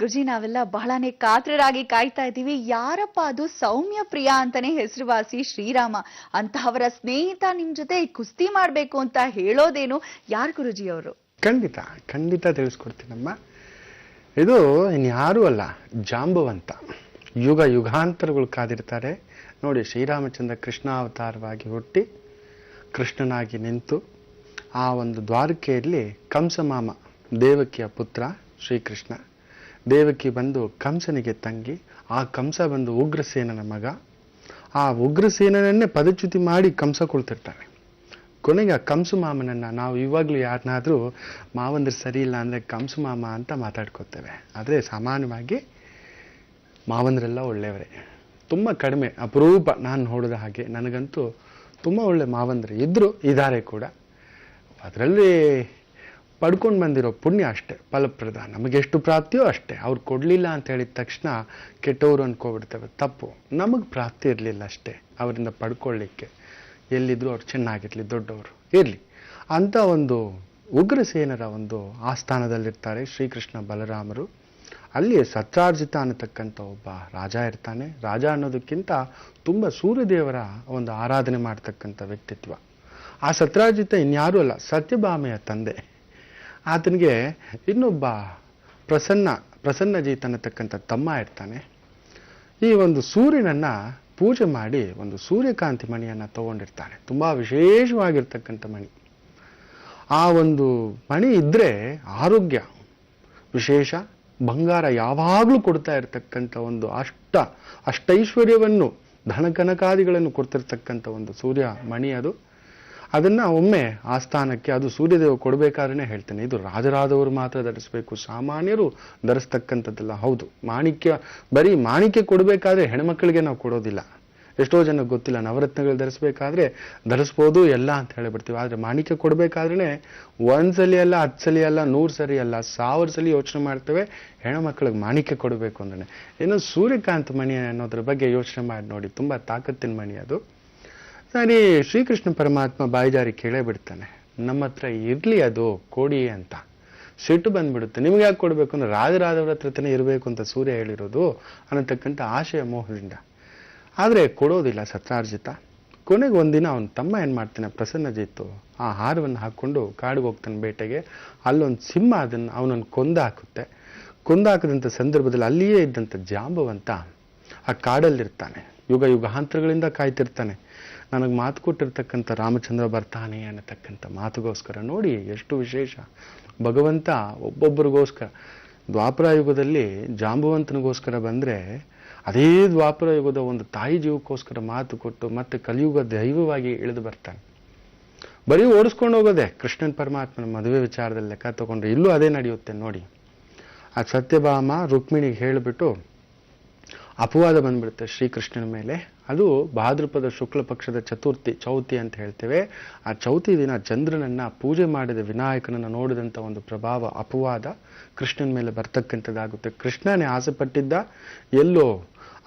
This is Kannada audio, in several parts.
ಗುರುಜಿ, ನಾವೆಲ್ಲ ಬಹಳನೇ ಕಾತರರಾಗಿ ಕಾಯ್ತಾ ಇದ್ದೀವಿ. ಯಾರಪ್ಪ ಅದು? ಸೌಮ್ಯ ಪ್ರಿಯಾ ಅಂತಾನೆ ಹೆಸರುವಾಸಿ ಶ್ರೀರಾಮ. ಅಂತಹವರ ಸ್ನೇಹಿತ ನಿಮ್ ಜೊತೆ ಕುಸ್ತಿ ಮಾಡ್ಬೇಕು ಅಂತ ಹೇಳೋದೇನು? ಯಾರು ಗುರುಜಿ ಅವರು? ಖಂಡಿತ ಖಂಡಿತ ತಿಳಿಸ್ಕೊಡ್ತೀನಮ್ಮ. ಇದು ಇನ್ಯಾರೂ ಅಲ್ಲ, ಜಾಂಬವಂತ. ಯುಗ ಯುಗಾಂತರಗಳು ಕಾದಿರ್ತಾರೆ ನೋಡಿ. ಶ್ರೀರಾಮಚಂದ್ರ ಕೃಷ್ಣ ಅವತಾರವಾಗಿ ಹುಟ್ಟಿ ಕೃಷ್ಣನಾಗಿ ನಿಂತು ಆ ಒಂದು ದ್ವಾರಕೆಯಲ್ಲಿ ಕಂಸಮಾಮ ದೇವಕಿಯ ಪುತ್ರ ಶ್ರೀಕೃಷ್ಣ, ದೇವಕಿ ಬಂದು ಕಂಸನಿಗೆ ತಂಗಿ, ಆ ಕಂಸ ಬಂದು ಉಗ್ರಸೇನನ ಮಗ. ಆ ಉಗ್ರಸೇನನ್ನೇ ಪದಚ್ಯುತಿ ಮಾಡಿ ಕಂಸ ಕೊಳ್ತಿರ್ತಾನೆ. ಕೊನೆಗೆ ಆ ಕಂಸು ಮಾಮನನ್ನು ನಾವು ಇವಾಗಲೂ ಯಾರನ್ನಾದರೂ ಮಾವಂದ್ರೆ ಸರಿ ಇಲ್ಲ ಅಂದರೆ ಕಂಸು ಮಾಮ ಅಂತ ಮಾತಾಡ್ಕೋತೇವೆ. ಆದರೆ ಸಾಮಾನ್ಯವಾಗಿ ಮಾವಂದ್ರೆಲ್ಲ ಒಳ್ಳೆಯವರೇ, ತುಂಬ ಕಡಿಮೆ, ಅಪರೂಪ ನಾನು ನೋಡಿದ ಹಾಗೆ. ನನಗಂತೂ ತುಂಬ ಒಳ್ಳೆ ಮಾವಂದ್ರೆ ಇದ್ದಾರೆ ಕೂಡ. ಅದರಲ್ಲಿ ಪಡ್ಕೊಂಡು ಬಂದಿರೋ ಪುಣ್ಯ ಅಷ್ಟೇ ಫಲಪ್ರದ. ನಮಗೆಷ್ಟು ಪ್ರಾಪ್ತಿಯೋ ಅಷ್ಟೇ. ಅವ್ರು ಕೊಡಲಿಲ್ಲ ಅಂತ ಹೇಳಿದ ತಕ್ಷಣ ಕೆಟ್ಟವರು ಅಂದ್ಕೊಬಿಡ್ತೇವೆ, ತಪ್ಪು. ನಮಗೆ ಪ್ರಾಪ್ತಿ ಇರಲಿಲ್ಲ ಅಷ್ಟೇ ಅವರಿಂದ ಪಡ್ಕೊಳ್ಳಿಕ್ಕೆ. ಎಲ್ಲಿದ್ರು ಅವ್ರು ಚೆನ್ನಾಗಿರಲಿ, ದೊಡ್ಡವರು ಇರಲಿ ಅಂತ ಒಂದು ಉಗ್ರಸೇನರ ಒಂದು ಆಸ್ಥಾನದಲ್ಲಿರ್ತಾರೆ ಶ್ರೀಕೃಷ್ಣ ಬಲರಾಮರು. ಅಲ್ಲಿ ಸತ್ರಾರ್ಜಿತ ಅನ್ನತಕ್ಕಂಥ ಒಬ್ಬ ರಾಜ ಇರ್ತಾನೆ. ರಾಜ ಅನ್ನೋದಕ್ಕಿಂತ ತುಂಬ ಸೂರ್ಯದೇವರ ಒಂದು ಆರಾಧನೆ ಮಾಡ್ತಕ್ಕಂಥ ವ್ಯಕ್ತಿತ್ವ. ಆ ಸತ್ರಾರ್ಜಿತ ಇನ್ಯಾರೂ ಅಲ್ಲ, ಸತ್ಯಭಾಮೆಯ ತಂದೆ. ಆತನಿಗೆ ಇನ್ನೊಬ್ಬ ಪ್ರಸನ್ನಜಿತ್ ಅನ್ನತಕ್ಕಂಥ ತಮ್ಮ ಇರ್ತಾನೆ. ಈ ಒಂದು ಸೂರ್ಯನನ್ನು ಪೂಜೆ ಮಾಡಿ ಒಂದು ಸೂರ್ಯಕಾಂತಿ ಮಣಿಯನ್ನು ತಗೊಂಡಿರ್ತಾನೆ, ತುಂಬ ವಿಶೇಷವಾಗಿರ್ತಕ್ಕಂಥ ಮಣಿ. ಆ ಒಂದು ಮಣಿ ಇದ್ದರೆ ಆರೋಗ್ಯ ವಿಶೇಷ, ಬಂಗಾರ ಯಾವಾಗಲೂ ಕೊಡ್ತಾ ಇರತಕ್ಕಂಥ ಒಂದು ಅಷ್ಟೈಶ್ವರ್ಯವನ್ನು, ಧನಕನಕಾದಿಗಳನ್ನು ಕೊಡ್ತಿರ್ತಕ್ಕಂಥ ಒಂದು ಸೂರ್ಯ ಮಣಿ ಅದು. ಅದನ್ನು ಒಮ್ಮೆ ಆಸ್ಥಾನಕ್ಕೆ, ಅದು ಸೂರ್ಯದೇವ ಕೊಡಬೇಕಾದ್ರೆ ಹೇಳ್ತೇನೆ, ಇದು ರಾಜರಾದವರು ಮಾತ್ರ ಧರಿಸಬೇಕು, ಸಾಮಾನ್ಯರು ಧರಿಸ್ತಕ್ಕಂಥದ್ದಲ್ಲ. ಹೌದು, ಬರೀ ಮಾಣಿಕ್ಯ ಕೊಡಬೇಕಾದ್ರೆ ಹೆಣ್ಮಕ್ಳಿಗೆ ನಾವು ಕೊಡೋದಿಲ್ಲ. ಎಷ್ಟೋ ಜನಕ್ಕೆ ಗೊತ್ತಿಲ್ಲ, ನವರತ್ನಗಳು ಧರಿಸ್ಬೇಕಾದ್ರೆ ಧರಿಸ್ಬೋದು ಎಲ್ಲ ಅಂತ ಹೇಳಿಬಿಡ್ತೀವಿ. ಆದರೆ ಮಾಣಿಕ್ಯ ಕೊಡಬೇಕಾದ್ರೆ ಒಂದ್ಸಲಿ ಅಲ್ಲ, 10 ಸಲ ಅಲ್ಲ, 100 ಸರಿ ಅಲ್ಲ, 1000 ಸಲ ಯೋಚನೆ ಮಾಡ್ತೇವೆ ಹೆಣ್ಮಕ್ಳಿಗೆ ಮಾಣಿಕ್ಯ ಕೊಡಬೇಕು ಅಂದ್ರೆ. ಇನ್ನು ಸೂರ್ಯಕಾಂತ ಮಣಿ ಅನ್ನೋದ್ರ ಬಗ್ಗೆ ಯೋಚನೆ ಮಾಡಿ ನೋಡಿ, ತುಂಬ ತಾಕತ್ತಿನ ಮಣಿ ಅದು. ಸರಿ, ಶ್ರೀಕೃಷ್ಣ ಪರಮಾತ್ಮ ಬಾಯಿಜಾರಿ ಕೇಳೇ ಬಿಡ್ತಾನೆ, ನಮ್ಮ ಹತ್ರ ಇರಲಿ ಅದು ಕೊಡಿ ಅಂತ. ಸಿಟ್ಟು ಬಂದ್ಬಿಡುತ್ತೆ, ನಿಮ್ಗೆ ಯಾಕೆ ಕೊಡಬೇಕು ಅಂದ್ರೆ ರಾಜರಾದವ್ರ ಹತ್ರನೇ ಇರಬೇಕು ಅಂತ ಸೂರ್ಯ ಹೇಳಿರೋದು ಅನ್ನತಕ್ಕಂಥ ಆಶಯ ಮೋಹದಿಂದ. ಆದರೆ ಕೊಡೋದಿಲ್ಲ ಸತ್ರಾರ್ಜಿತ. ಕೊನೆಗೆ ಒಂದಿನ ಅವನ ತಮ್ಮ ಏನು ಮಾಡ್ತಾನೆ, ಪ್ರಸನ್ನಜಿತ್ತು, ಆ ಹಾರವನ್ನು ಹಾಕ್ಕೊಂಡು ಕಾಡಿಗೆ ಹೋಗ್ತಾನೆ ಬೇಟೆಗೆ. ಅಲ್ಲೊಂದು ಸಿಂಹ ಅವನನ್ನು ಕೊಂದಾಕುತ್ತೆ. ಕೊಂದಾಕದಂಥ ಸಂದರ್ಭದಲ್ಲಿ ಅಲ್ಲಿಯೇ ಇದ್ದಂಥ ಜಾಂಬವಂತ ಆ ಕಾಡಲ್ಲಿರ್ತಾನೆ. ಯುಗ ಯುಗಾಂತರಗಳಿಂದ ಕಾಯ್ತಿರ್ತಾನೆ. ನನಗೆ ಮಾತು ಕೊಟ್ಟಿರ್ತಕ್ಕಂಥ ರಾಮಚಂದ್ರ ಬರ್ತಾನೆ ಅನ್ನತಕ್ಕಂಥ ಮಾತುಗೋಸ್ಕರ. ನೋಡಿ ಎಷ್ಟು ವಿಶೇಷ. ಭಗವಂತ ಒಬ್ಬೊಬ್ಬರಿಗೋಸ್ಕರ. ದ್ವಾಪರ ಯುಗದಲ್ಲಿ ಜಾಂಬವಂತನಿಗೋಸ್ಕರ ಬಂದರೆ, ಅದೇ ದ್ವಾಪರ ಯುಗದ ಒಂದು ತಾಯಿ ಜೀವಕ್ಕೋಸ್ಕರ ಮಾತು ಕೊಟ್ಟು ಮತ್ತೆ ಕಲಿಯುಗ ದೈವವಾಗಿ ಇಳಿದು ಬರ್ತಾನೆ. ಬರೀ ಓಡಿಸ್ಕೊಂಡು ಹೋಗೋದೆ. ಕೃಷ್ಣನ್ ಪರಮಾತ್ಮನ ಮದುವೆ ವಿಚಾರದಲ್ಲಿ ಲೆಕ್ಕ ತಗೊಂಡ್ರೆ ಇಲ್ಲೂ ಅದೇ ನಡೆಯುತ್ತೆ ನೋಡಿ. ಆ ಸತ್ಯಭಾಮ ರುಕ್ಮಿಣಿಗೆ ಹೇಳಿಬಿಟ್ಟು ಅಪವಾದ ಬಂದ್ಬಿಡುತ್ತೆ ಶ್ರೀಕೃಷ್ಣನ ಮೇಲೆ. ಅದು ಭಾದ್ರಪದ ಶುಕ್ಲ ಪಕ್ಷದ ಚೌತಿ ಅಂತ ಹೇಳ್ತೇವೆ. ಆ ಚೌತಿ ದಿನ ಚಂದ್ರನನ್ನ ಪೂಜೆ ಮಾಡಿದ ವಿನಾಯಕನನ್ನು ನೋಡಿದಂಥ ಒಂದು ಪ್ರಭಾವ, ಅಪವಾದ ಕೃಷ್ಣನ ಮೇಲೆ ಬರ್ತಕ್ಕಂಥದ್ದಾಗುತ್ತೆ. ಕೃಷ್ಣನೇ ಆಸೆ ಪಟ್ಟಿದ್ದ, ಎಲ್ಲೋ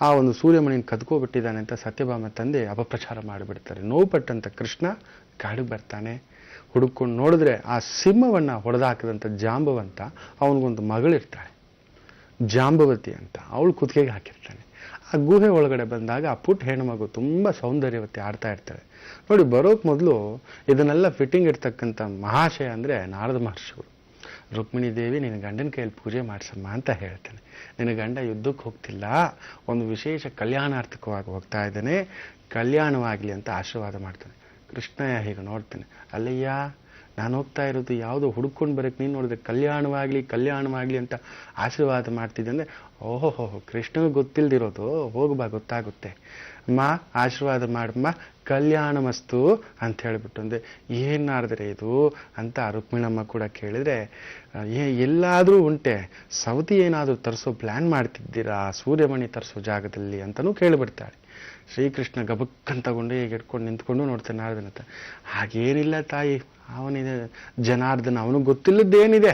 ಆ ಒಂದು ಸೂರ್ಯಮಣಿಯನ್ನು ಕದ್ಕೋಬಿಟ್ಟಿದ್ದಾನೆ ಅಂತ ಸತ್ಯಭಾಮ ತಂದೆ ಅಪಪ್ರಚಾರ ಮಾಡಿಬಿಡ್ತಾರೆ. ನೋವು ಪಟ್ಟಂತ ಕೃಷ್ಣ ಕಾಡಿಗೆ ಬರ್ತಾನೆ. ಹುಡುಕೊಂಡು ನೋಡಿದ್ರೆ ಆ ಸಿಂಹವನ್ನು ಹೊಡೆದಾಕದಂಥ ಜಾಂಬವಂತ, ಅವನಿಗೊಂದು ಮಗಳಿರ್ತಾಳೆ ಜಾಂಬವತಿ ಅಂತ, ಅವಳು ಕುತ್ತಿಗೆಗೆ ಹಾಕಿರ್ತಾನೆ. ಆ ಗುಹೆ ಒಳಗಡೆ ಬಂದಾಗ ಆ ಪುಟ್ಟ ಹೆಣ್ಣುಮಗು ತುಂಬ ಸೌಂದರ್ಯವತಿ ಆಡ್ತಾ ಇರ್ತಾಳೆ ನೋಡಿ. ಬರೋಕ್ ಮೊದಲು ಇದನ್ನೆಲ್ಲ ಫಿಟ್ಟಿಂಗ್ ಇರ್ತಕ್ಕಂಥ ಮಹಾಶಯ ಅಂದರೆ ನಾರದ ಮಹರ್ಷಿಗಳು. ರುಕ್ಮಿಣಿ ದೇವಿ, ನಿನ್ನ ಗಂಡನ ಕೈಯಲ್ಲಿ ಪೂಜೆ ಮಾಡಿಸಮ್ಮ ಅಂತ ಹೇಳ್ತಾನೆ. ನಿನ್ನ ಗಂಡ ಯುದ್ಧಕ್ಕೆ ಹೋಗ್ತಿಲ್ಲ, ಒಂದು ವಿಶೇಷ ಕಲ್ಯಾಣಾರ್ಥಕವಾಗಿ ಹೋಗ್ತಾ ಇದ್ದಾನೆ, ಕಲ್ಯಾಣವಾಗಲಿ ಅಂತ ಆಶೀರ್ವಾದ ಮಾಡ್ತಾನೆ. ಕೃಷ್ಣಯ್ಯ ಹೀಗೆ ನೋಡ್ತಾನೆ, ಅಲ್ಲಯ್ಯ ನಾನು ಹೋಗ್ತಾ ಇರೋದು ಯಾವುದೋ ಹುಡ್ಕೊಂಡು ಬರೋಕ್ಕೆ, ನೀನು ನೋಡಿದ್ರೆ ಕಲ್ಯಾಣವಾಗಲಿ ಅಂತ ಆಶೀರ್ವಾದ ಮಾಡ್ತಿದ್ದೆ ಅಂದರೆ, ಓಹೋ ಕೃಷ್ಣನಿಗೆ ಗೊತ್ತಿಲ್ದಿರೋದು, ಹೋಗ್ಬಾ ಗೊತ್ತಾಗುತ್ತೆ, ಅಮ್ಮ ಆಶೀರ್ವಾದ ಮಾಡಮ್ಮ, ಕಲ್ಯಾಣ ಮಸ್ತು ಅಂತ ಹೇಳಿಬಿಟ್ಟು ಅಂದೆ. ಏನಾಡಿದ್ರೆ ಇದು ಅಂತ ರುಕ್ಮಿಣಮ್ಮ ಕೂಡ ಕೇಳಿದರೆ, ಎಲ್ಲಾದರೂ ಉಂಟೆ ಸವತಿ ಏನಾದರೂ ತರಿಸೋ ಪ್ಲ್ಯಾನ್ ಮಾಡ್ತಿದ್ದೀರಾ ಸೂರ್ಯಮಣಿ ತರಿಸೋ ಜಾಗದಲ್ಲಿ ಅಂತಲೂ ಕೇಳಿಬಿಡ್ತಾಳೆ. ಶ್ರೀಕೃಷ್ಣ ಗಬಕ್ಕಂತಗೊಂಡು ಈಗ ಇಟ್ಕೊಂಡು ನಿಂತ್ಕೊಂಡು ನೋಡ್ತಾನೆ ನಾರದನ ಹತ್ರ. ಹಾಗೇನಿಲ್ಲ ತಾಯಿ, ಅವನಿದೆ ಜನಾರ್ದನ, ಅವನಿಗೆ ಗೊತ್ತಿಲ್ಲದ್ದೇನಿದೆ,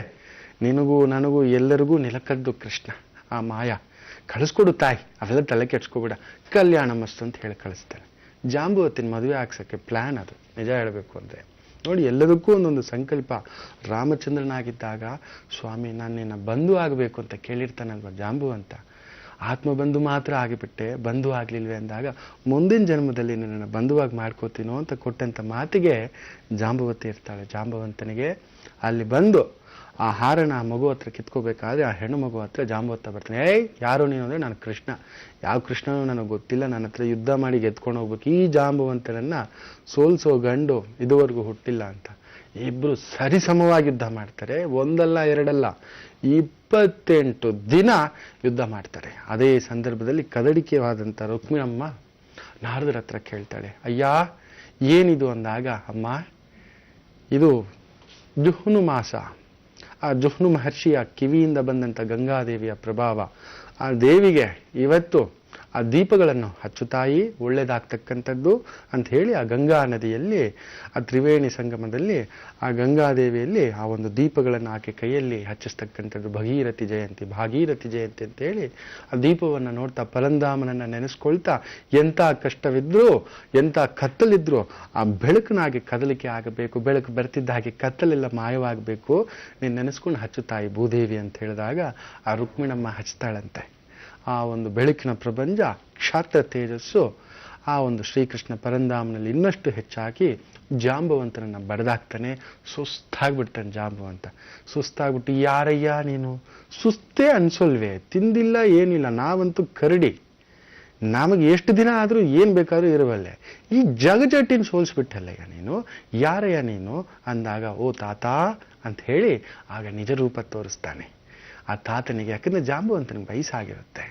ನಿನಗೂ ನನಗೂ ಎಲ್ಲರಿಗೂ ನಿಲಕದ್ದು ಕೃಷ್ಣ, ಆ ಮಾಯ, ಕಳಿಸ್ಕೊಡು ತಾಯಿ, ಅವೆಲ್ಲ ತಲೆ ಕೆಡ್ಸ್ಕೊಬೇಡ, ಕಲ್ಯಾಣ ಮಸ್ತು ಅಂತ ಹೇಳಿ ಕಳಿಸ್ತಾನೆ. ಜಾಂಬುವತಿನ ಮದುವೆ ಆಗ್ಸೋಕ್ಕೆ ಪ್ಲ್ಯಾನ್ ಅದು, ನಿಜ ಹೇಳಬೇಕು ಅಂದರೆ ನೋಡಿ, ಎಲ್ಲದಕ್ಕೂ ಒಂದೊಂದು ಸಂಕಲ್ಪ. ರಾಮಚಂದ್ರನಾಗಿದ್ದಾಗ ಸ್ವಾಮಿ ನಾನು ನಿನ್ನ ಬಂಧು ಆಗಬೇಕು ಅಂತ ಕೇಳಿರ್ತಾನಲ್ವ ಜಾಂಬುವಂತ. ಆತ್ಮಬಂಧು ಮಾತ್ರ ಆಗಿಬಿಟ್ಟೆ, ಬಂಧು ಆಗ್ಲಿಲ್ವೇ ಅಂದಾಗ ಮುಂದಿನ ಜನ್ಮದಲ್ಲಿ ನಿನ್ನನ್ನು ಬಂಧುವಾಗಿ ಮಾಡ್ಕೋತೀನೋ ಅಂತ ಕೊಟ್ಟಂತ ಮಾತಿಗೆ ಜಾಂಬವತಿ ಇರ್ತಾಳೆ. ಜಾಂಬವಂತನಿಗೆ ಅಲ್ಲಿ ಬಂದು ಆ ಹಾರನ ಆ ಮಗು ಹತ್ರ ಕಿತ್ಕೋಬೇಕಾದ್ರೆ ಆ ಹೆಣ್ಣು ಮಗು ಹತ್ರ ಜಾಂಬವತ್ತ ಬರ್ತಾನೆ. ಏಯ್ ಯಾರು ನೀನು ಅಂದ್ರೆ, ನಾನು ಕೃಷ್ಣ. ಯಾವ ಕೃಷ್ಣನೂ ನನಗೆ ಗೊತ್ತಿಲ್ಲ, ನನ್ನ ಹತ್ರ ಯುದ್ಧ ಮಾಡಿ ಗೆದ್ಕೊಂಡು ಹೋಗ್ಬೇಕು. ಈ ಜಾಂಬವಂತನನ್ನ ಸೋಲ್ಸೋ ಗಂಡು ಇದುವರೆಗೂ ಹುಟ್ಟಿಲ್ಲ ಅಂತ. ಇಬ್ರು ಸರಿಸಮವಾಗಿ ಯುದ್ಧ ಮಾಡ್ತಾರೆ. ಒಂದಲ್ಲ ಎರಡಲ್ಲ, 28 ದಿನ ಯುದ್ಧ ಮಾಡ್ತಾರೆ. ಅದೇ ಸಂದರ್ಭದಲ್ಲಿ ಕದಡಿಕೆವಾದಂಥ ರುಕ್ಮಿಣಮ್ಮ ನಾರದರ ಹತ್ರ ಕೇಳ್ತಾಳೆ, ಅಯ್ಯ ಏನಿದು ಅಂದಾಗ, ಅಮ್ಮ ಇದು ಜುಹ್ನು ಮಾಸ. ಆ ಜುಹ್ನು ಮಹರ್ಷಿಯ ಕಿವಿಯಿಂದ ಬಂದಂಥ ಗಂಗಾದೇವಿಯ ಪ್ರಭಾವ. ಆ ದೇವಿಗೆ ಇವತ್ತು ಆ ದೀಪಗಳನ್ನು ಹಚ್ಚುತ್ತಾಯಿ, ಒಳ್ಳೇದಾಗ್ತಕ್ಕಂಥದ್ದು ಅಂತ ಹೇಳಿ ಆ ಗಂಗಾ ನದಿಯಲ್ಲಿ, ಆ ತ್ರಿವೇಣಿ ಸಂಗಮದಲ್ಲಿ ಆ ಗಂಗಾದೇವಿಯಲ್ಲಿ ಆ ಒಂದು ದೀಪಗಳನ್ನು ಆಕೆ ಕೈಯಲ್ಲಿ ಹಚ್ಚಿಸ್ತಕ್ಕಂಥದ್ದು ಭಗೀರಥಿ ಜಯಂತಿ, ಭಾಗೀರಥಿ ಜಯಂತಿ ಅಂತ ಹೇಳಿ ಆ ದೀಪವನ್ನು ನೋಡ್ತಾ ಪರಂಧಾಮನನ್ನ ನೆನೆಸ್ಕೊಳ್ತಾ ಎಂಥ ಕಷ್ಟವಿದ್ರೂ ಎಂಥ ಕತ್ತಲಿದ್ರೂ ಆ ಬೆಳಕನಾಗಿ ಕದಲಿಕೆ ಆಗಬೇಕು, ಬೆಳಕು ಬರ್ತಿದ್ದ ಹಾಗೆ ಕತ್ತಲೆಲ್ಲ ಮಾಯವಾಗಬೇಕು, ನೀನು ನೆನೆಸ್ಕೊಂಡು ಹಚ್ಚುತ್ತಾಯಿ ಭೂದೇವಿ ಅಂತ ಹೇಳಿದಾಗ ಆ ರುಕ್ಮಿಣಮ್ಮ ಹಚ್ತಾಳಂತೆ. ಆ ಒಂದು ಬೆಳಕಿನ ಪ್ರಪಂಚ ಕ್ಷಾತ್ರ ತೇಜಸ್ಸು ಆ ಒಂದು ಶ್ರೀಕೃಷ್ಣ ಪರಂಧಾಮನಲ್ಲಿ ಇನ್ನಷ್ಟು ಹೆಚ್ಚಾಗಿ ಜಾಂಬವಂತನನ್ನ ಬಡದಾಕ್ತಾನೆ. ಸುಸ್ತಾಗ್ಬಿಡ್ತಾನೆ ಜಾಂಬವಂತ. ಸುಸ್ತಾಗ್ಬಿಟ್ಟು, ಯಾರಯ್ಯ ನೀನು, ಸುಸ್ತೇ ಅನ್ಸೋಲ್ವೇ, ತಿಂದಿಲ್ಲ ಏನಿಲ್ಲ, ನಾವಂತೂ ಕರಡಿ, ನಮಗೆ ಎಷ್ಟು ದಿನ ಆದರೂ ಏನು ಬೇಕಾದ್ರೂ ಇರಬಲ್ಲೆ, ಈ ಜಗಜಟ್ಟಿನ ಸೋಲ್ಸ್ಬಿಟ್ಟಲ್ಲಯ್ಯ ನೀನು, ಯಾರಯ್ಯ ನೀನು ಅಂದಾಗ, ಓ ತಾತ ಅಂತ ಹೇಳಿ ಆಗ ನಿಜ ರೂಪ ತೋರಿಸ್ತಾನೆ ಆ ತಾತನಿಗೆ. ಯಾಕಂದ್ರೆ ಜಾಂಬವಂತನಿಗೆ ವಯಸ್ಸಾಗಿರುತ್ತೆ,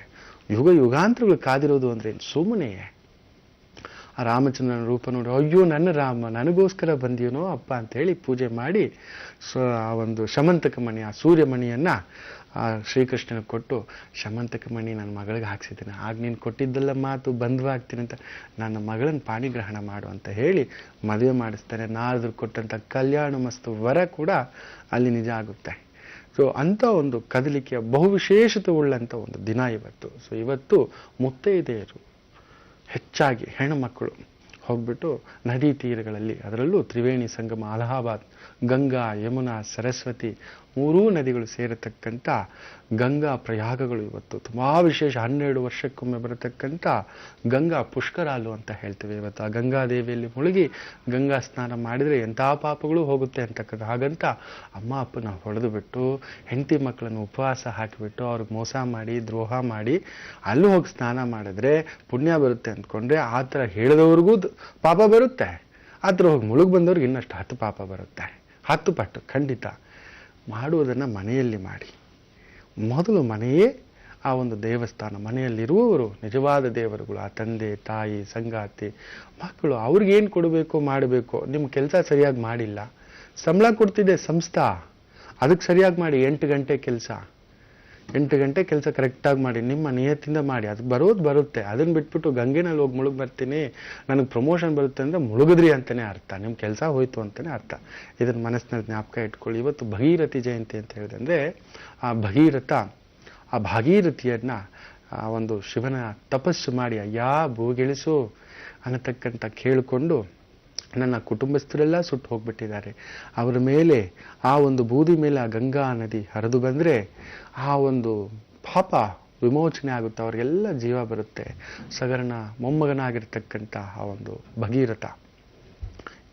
ಯುಗ ಯುಗಾಂತರಗಳು ಕಾದಿರೋದು ಅಂದ್ರೆ ಸುಮ್ಮನೆ. ಆ ರಾಮಚಂದ್ರನ ರೂಪ ನೋಡಿ, ಅಯ್ಯೋ ನನ್ನ ರಾಮ, ನನಗೋಸ್ಕರ ಬಂದಿಯನೋ ಅಪ್ಪ ಅಂತ ಹೇಳಿ ಪೂಜೆ ಮಾಡಿ ಆ ಒಂದು ಶಮಂತಕ ಮಣಿ, ಆ ಸೂರ್ಯಮಣಿಯನ್ನ ಆ ಶ್ರೀಕೃಷ್ಣನಿಗೆ ಕೊಟ್ಟು, ಶಮಂತಕ ಮಣಿ ನನ್ನ ಮಗಳಿಗೆ ಹಾಕ್ಸಿದ್ದೇನೆ, ಆಗ ನೀನು ಕೊಟ್ಟಿದ್ದೆಲ್ಲ ಮಾತು ಬಂಧವಾಗ್ತೀನಿ ಅಂತ ನನ್ನ ಮಗಳನ್ನ ಪಾಣಿಗ್ರಹಣ ಮಾಡು ಅಂತ ಹೇಳಿ ಮದುವೆ ಮಾಡಿಸ್ತಾನೆ. ನಾರದರು ಕೊಟ್ಟಂತ ಕಲ್ಯಾಣ ಮಸ್ತು ವರ ಕೂಡ ಅಲ್ಲಿ ನಿಜ ಆಗುತ್ತೆ. ಸೊ ಅಂಥ ಒಂದು ಕದಲಿಕೆಯ ಬಹುವಿಶೇಷತೆ ಉಳ್ಳಂಥ ಒಂದು ದಿನ ಇವತ್ತು. ಸೊ ಇವತ್ತು ಮುತ್ತೈದೆಯರು ಹೆಚ್ಚಾಗಿ ಹೆಣ್ಣು ಮಕ್ಕಳು ಹೋಗ್ಬಿಟ್ಟು ನದಿ ತೀರಗಳಲ್ಲಿ, ಅದರಲ್ಲೂ ತ್ರಿವೇಣಿ ಸಂಗಮ, ಅಲಹಾಬಾದ್, ಗಂಗಾ, ಯಮುನಾ, ಸರಸ್ವತಿ ಮೂರೂ ನದಿಗಳು ಸೇರತಕ್ಕಂಥ ಗಂಗಾ ಪ್ರಯಾಗಗಳು ಇವತ್ತು ತುಂಬಾ ವಿಶೇಷ. 12 ವರ್ಷಕ್ಕೊಮ್ಮೆ ಬರತಕ್ಕಂಥ ಗಂಗಾ ಪುಷ್ಕರಾಲು ಅಂತ ಹೇಳ್ತೇವೆ. ಇವತ್ತು ಆ ಗಂಗಾದೇವಿಯಲ್ಲಿ ಮುಳುಗಿ ಗಂಗಾ ಸ್ನಾನ ಮಾಡಿದರೆ ಎಂಥ ಪಾಪಗಳು ಹೋಗುತ್ತೆ ಅಂತಕ್ಕಂಥ. ಹಾಗಂತ ಅಮ್ಮ ಅಪ್ಪನ ಹೊಡೆದು ಬಿಟ್ಟು ಹೆಂಡತಿ ಮಕ್ಕಳನ್ನು ಉಪವಾಸ ಹಾಕಿಬಿಟ್ಟು ಅವ್ರಿಗೆ ಮೋಸ ಮಾಡಿ ದ್ರೋಹ ಮಾಡಿ ಅಲ್ಲೂ ಹೋಗಿ ಸ್ನಾನ ಮಾಡಿದ್ರೆ ಪುಣ್ಯ ಬರುತ್ತೆ ಅಂದ್ಕೊಂಡ್ರೆ ಆ ಥರ ಹೇಳಿದವ್ರಿಗೂ ಪಾಪ ಬರುತ್ತೆ. ಆ ಥರ ಹೋಗಿ ಮುಳುಗಿ ಬಂದವ್ರಿಗೆ ಇನ್ನಷ್ಟು 10 ಪಾಪ ಬರುತ್ತೆ, 10 ಪಟ್ಟು ಖಂಡಿತ. ಮಾಡುವುದನ್ನು ಮನೆಯಲ್ಲಿ ಮಾಡಿ. ಮೊದಲು ಮನೆಯೇ ಆ ಒಂದು ದೇವಸ್ಥಾನ. ಮನೆಯಲ್ಲಿರುವವರು ನಿಜವಾದ ದೇವರುಗಳು, ಆ ತಂದೆ ತಾಯಿ ಸಂಗಾತಿ ಮಕ್ಕಳು. ಅವ್ರಿಗೇನು ಕೊಡಬೇಕು ಮಾಡಬೇಕು. ನಿಮ್ಮ ಕೆಲಸ ಸರಿಯಾಗಿ ಮಾಡಿಲ್ಲ, ಸಂಬಳ ಕೊಡ್ತಿದೆ ಸಂಸ್ಥಾ, ಅದಕ್ಕೆ ಸರಿಯಾಗಿ ಮಾಡಿ. 8 ಗಂಟೆ ಕೆಲಸ, 8 ಗಂಟೆ ಕೆಲಸ ಕರೆಕ್ಟಾಗಿ ಮಾಡಿ, ನಿಮ್ಮ ನಿಯತ್ತಿಂದ ಮಾಡಿ. ಅದು ಬರುತ್ತೆ. ಅದನ್ನು ಬಿಟ್ಬಿಟ್ಟು ಗಂಗೆನಲ್ಲಿ ಹೋಗಿ ಮುಳುಗಿ ಬರ್ತೀನಿ, ನನಗೆ ಪ್ರಮೋಷನ್ ಬರುತ್ತೆ ಅಂದರೆ ಮುಳುಗಿದ್ರಿ ಅಂತಲೇ ಅರ್ಥ, ನಿಮ್ಮ ಕೆಲಸ ಹೋಯ್ತು ಅಂತಲೇ ಅರ್ಥ. ಇದನ್ನು ಮನಸ್ಸಿನಲ್ಲಿ ಜ್ಞಾಪಕ ಇಟ್ಕೊಳ್ಳಿ. ಇವತ್ತು ಭಗೀರಥಿ ಜಯಂತಿ ಅಂತ ಹೇಳಿದ್ರೆ ಆ ಭಗೀರಥ, ಆ ಭಾಗೀರಥಿಯನ್ನ ಆ ಒಂದು ಶಿವನ ತಪಸ್ಸು ಮಾಡಿ, ಅಯ್ಯ ಭೂಗಿಳಿಸು ಅನ್ನತಕ್ಕಂಥ ಕೇಳಿಕೊಂಡು ನನ್ನ ಕುಟುಂಬಸ್ಥರೆಲ್ಲ ಸುಟ್ಟು ಹೋಗ್ಬಿಟ್ಟಿದ್ದಾರೆ, ಅವರ ಮೇಲೆ ಆ ಒಂದು ಬೂದಿ ಮೇಲೆ ಆ ಗಂಗಾ ನದಿ ಹರಿದು ಬಂದರೆ ಆ ಒಂದು ಪಾಪ ವಿಮೋಚನೆ ಆಗುತ್ತೆ, ಅವ್ರಿಗೆಲ್ಲ ಜೀವ ಬರುತ್ತೆ. ಸಗರನ ಮೊಮ್ಮಗನಾಗಿರ್ತಕ್ಕಂಥ ಆ ಒಂದು ಭಗೀರಥ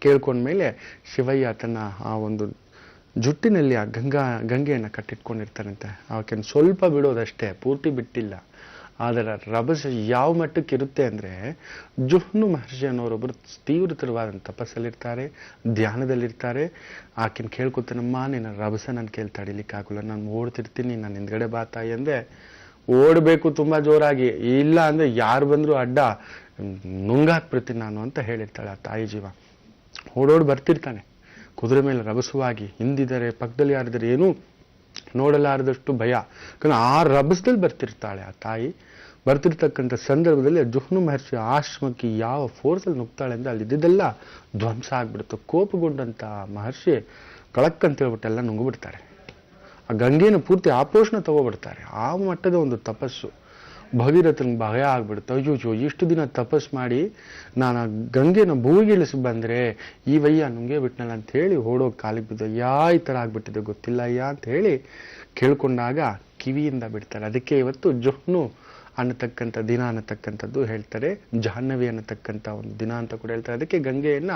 ಕೇಳ್ಕೊಂಡ್ಮೇಲೆ ಶಿವಯ್ಯ ತನ್ನ ಆ ಒಂದು ಜುಟ್ಟಿನಲ್ಲಿ ಆ ಗಂಗೆಯನ್ನು ಕಟ್ಟಿಟ್ಕೊಂಡಿರ್ತಾನಂತೆ. ಆಕೆಯನ್ನು ಸ್ವಲ್ಪ ಬಿಡೋದಷ್ಟೇ, ಪೂರ್ತಿ ಬಿಟ್ಟಿಲ್ಲ. ಅದರ ರಭಸ ಯಾವ ಮಟ್ಟಕ್ಕೆ ಇರುತ್ತೆ ಅಂದರೆ, ಜುಹ್ನು ಮಹರ್ಷಿ ಅನ್ನೋರೊಬ್ಬರು ತೀವ್ರತರವಾದಂಥ ತಪಸ್ಸಲ್ಲಿರ್ತಾರೆ, ಧ್ಯಾನದಲ್ಲಿರ್ತಾರೆ. ಆಕೆನ ಕೇಳ್ಕೊತಾನಮ್ಮ ನಿನ್ನ ರಭಸ ನಾನು ಕೇಳಿ ತಡಿಲಿಕ್ಕಾಗಲ್ಲ, ನಾನು ಓಡ್ತಿರ್ತೀನಿ, ನಾನು ಹಿಂದ್ಗಡೆ ಬಾ ತಾಯಿ ಅಂದರೆ ಓಡಬೇಕು ತುಂಬ ಜೋರಾಗಿ, ಇಲ್ಲ ಅಂದರೆ ಯಾರು ಬಂದರೂ ಅಡ್ಡ ನುಂಗಾಕ್ಬಿಡ್ತೀನಿ ನಾನು ಅಂತ ಹೇಳಿರ್ತಾಳೆ ಆ ತಾಯಿ ಜೀವ. ಓಡೋಡಿ ಬರ್ತಿರ್ತಾನೆ ಕುದುರೆ ಮೇಲೆ ರಭಸವಾಗಿ. ಹಿಂದಿದ್ದಾರೆ ಪಕ್ಕದಲ್ಲಿ ಯಾರಿದ್ದಾರೆ ಏನೂ ನೋಡಲಾರದಷ್ಟು ಭಯ. ಯಾಕಂದ್ರೆ ಆ ರಭಸದಲ್ಲಿ ಬರ್ತಿರ್ತಾಳೆ ಆ ತಾಯಿ. ಬರ್ತಿರ್ತಕ್ಕಂಥ ಸಂದರ್ಭದಲ್ಲಿ ಜುಹ್ನು ಮಹರ್ಷಿ ಆಶ್ರಮಕ್ಕೆ ಯಾವ ಫೋರ್ಸಲ್ಲಿ ನುಗ್ತಾಳೆ ಅಂದರೆ ಅಲ್ಲಿದ್ದೆಲ್ಲ ಧ್ವಂಸ ಆಗ್ಬಿಡುತ್ತೆ. ಕೋಪಗೊಂಡಂಥ ಮಹರ್ಷಿ ಕಳಕ್ಕಂತ ಹೇಳ್ಬಿಟ್ಟೆಲ್ಲ ನುಂಗ್ಬಿಡ್ತಾರೆ. ಆ ಗಂಗೆನ ಪೂರ್ತಿ ಆಪೋಷಣ ತಗೋಬಿಡ್ತಾರೆ. ಆ ಮಟ್ಟದ ಒಂದು ತಪಸ್ಸು. ಭಗೀರಥನಿಗೆ ಭಯ ಆಗ್ಬಿಡುತ್ತೆ. ಅಯ್ಯೋ ಇಷ್ಟು ದಿನ ತಪಸ್ ಮಾಡಿ ನಾನು ಆ ಗಂಗೆನ ಭೂಗಿಳಿಸಿ ಬಂದ್ರೆ ಈ ವಯ್ಯ ನುಂಗೆ ಬಿಟ್ನಲ್ಲ ಅಂತ ಹೇಳಿ ಓಡೋಗಿ ಕಾಲಿಗೆ ಬಿದ್ದು, ಈ ತರ ಆಗ್ಬಿಟ್ಟಿದೆ ಗೊತ್ತಿಲ್ಲ ಅಯ್ಯ ಅಂತ ಹೇಳಿ ಕೇಳ್ಕೊಂಡಾಗ ಕಿವಿಯಿಂದ ಬಿಡ್ತಾರೆ. ಅದಕ್ಕೆ ಇವತ್ತು ಜೊಹ್ನು ಅನ್ನತಕ್ಕಂಥ ದಿನ ಅನ್ನತಕ್ಕಂಥದ್ದು ಹೇಳ್ತಾರೆ, ಜಾಹ್ನವಿ ಅನ್ನತಕ್ಕಂಥ ಒಂದು ದಿನ ಅಂತ ಕೂಡ ಹೇಳ್ತಾರೆ. ಅದಕ್ಕೆ ಗಂಗೆಯನ್ನ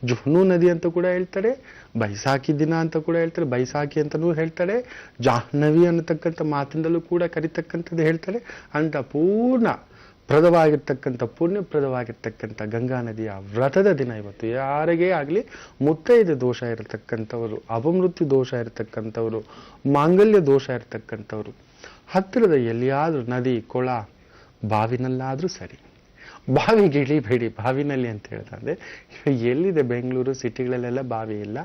ಜೊಹ್ನು ನದಿ ಅಂತ ಕೂಡ ಹೇಳ್ತಾರೆ, ಬೈಸಾಖಿ ದಿನ ಅಂತ ಕೂಡ ಹೇಳ್ತಾರೆ, ಬೈಸಾಖಿ ಅಂತಲೂ ಹೇಳ್ತಾರೆ, ಜಾಹ್ನವಿ ಅನ್ನತಕ್ಕಂಥ ಮಾತಿಂದಲೂ ಕೂಡ ಕರಿತಕ್ಕಂಥದ್ದು ಹೇಳ್ತಾರೆ. ಅಂತ ಪೂರ್ಣ ಪ್ರದವಾಗಿರ್ತಕ್ಕಂಥ ಪುಣ್ಯಪ್ರದವಾಗಿರ್ತಕ್ಕಂಥ ಗಂಗಾ ನದಿಯ ವ್ರತದ ದಿನ ಇವತ್ತು. ಯಾರಿಗೇ ಆಗಲಿ ಮುತ್ತೈದೆ ದೋಷ ಇರತಕ್ಕಂಥವರು, ಅಪಮೃತ್ಯು ದೋಷ ಇರತಕ್ಕಂಥವರು, ಮಾಂಗಲ್ಯ ದೋಷ ಇರತಕ್ಕಂಥವರು ಹತ್ತಿರದ ಎಲ್ಲಿಯಾದ್ರೂ ನದಿ, ಕೊಳ, ಬಾವಿನಲ್ಲಾದ್ರೂ ಸರಿ, ಬಾವಿಗೆ ಇಳಿಬೇಡಿ. ಬಾವಿನಲ್ಲಿ ಅಂತ ಹೇಳಿದ್ರೆ ಎಲ್ಲಿದೆ ಬೆಂಗಳೂರು ಸಿಟಿಗಳಲ್ಲೆಲ್ಲ ಬಾವಿ ಇಲ್ಲ.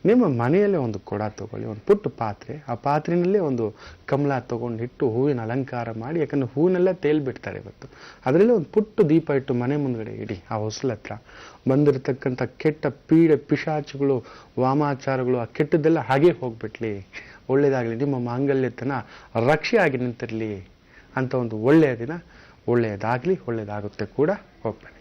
ನಿಮ್ಮ ಮನೆಯಲ್ಲೇ ಒಂದು ಕೊಡ ತಗೊಳ್ಳಿ, ಒಂದು ಪುಟ್ಟ ಪಾತ್ರೆ, ಆ ಪಾತ್ರೆನಲ್ಲೇ ಒಂದು ಕಮಲ ತಗೊಂಡಿಟ್ಟು ಹೂವಿನ ಅಲಂಕಾರ ಮಾಡಿ, ಯಾಕಂದ್ರೆ ಹೂವನ್ನೆಲ್ಲ ತೇಲ್ಬಿಡ್ತಾರೆ ಇವತ್ತು. ಅದರಲ್ಲಿ ಒಂದು ಪುಟ್ಟ ದೀಪ ಇಟ್ಟು ಮನೆ ಮುಂದ್ಗಡೆ ಇಡಿ. ಆ ಹೊಸಲ ಹತ್ರ ಬಂದಿರತಕ್ಕಂಥ ಕೆಟ್ಟ ಪೀಡೆ ಪಿಶಾಚಗಳು, ವಾಮಾಚಾರಗಳು, ಆ ಕೆಟ್ಟದ್ದೆಲ್ಲ ಹಾಗೆ ಹೋಗ್ಬಿಟ್ಲಿ, ಒಳ್ಳೇದಾಗಲಿ, ನಿಮ್ಮ ಮಾಂಗಲ್ಯತನ ರಕ್ಷೆಯಾಗಿ ನಿಂತಿರಲಿ ಅಂತ ಒಂದು ಒಳ್ಳೆಯ ದಿನ. ಒಳ್ಳೆಯದಾಗ್ಲಿ, ಒಳ್ಳೆಯದಾಗುತ್ತೆ ಕೂಡ. ಹೋಗ್ಬೇಡಿ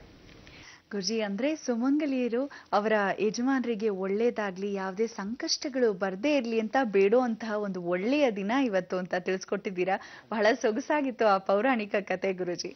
ಗುರುಜಿ, ಅಂದ್ರೆ ಸುಮಂಗಲಿಯರು ಅವರ ಯಜಮಾನರಿಗೆ ಒಳ್ಳೇದಾಗ್ಲಿ, ಯಾವುದೇ ಸಂಕಷ್ಟಗಳು ಬರ್ದೇ ಇರ್ಲಿ ಅಂತ ಬೇಡುವಂತಹ ಒಂದು ಒಳ್ಳೆಯ ದಿನ ಇವತ್ತು ಅಂತ ತಿಳಿಸ್ಕೊಟ್ಟಿದ್ದೀರಾ. ಬಹಳ ಸೊಗಸಾಗಿತ್ತು ಆ ಪೌರಾಣಿಕ ಕತೆ ಗುರುಜಿ.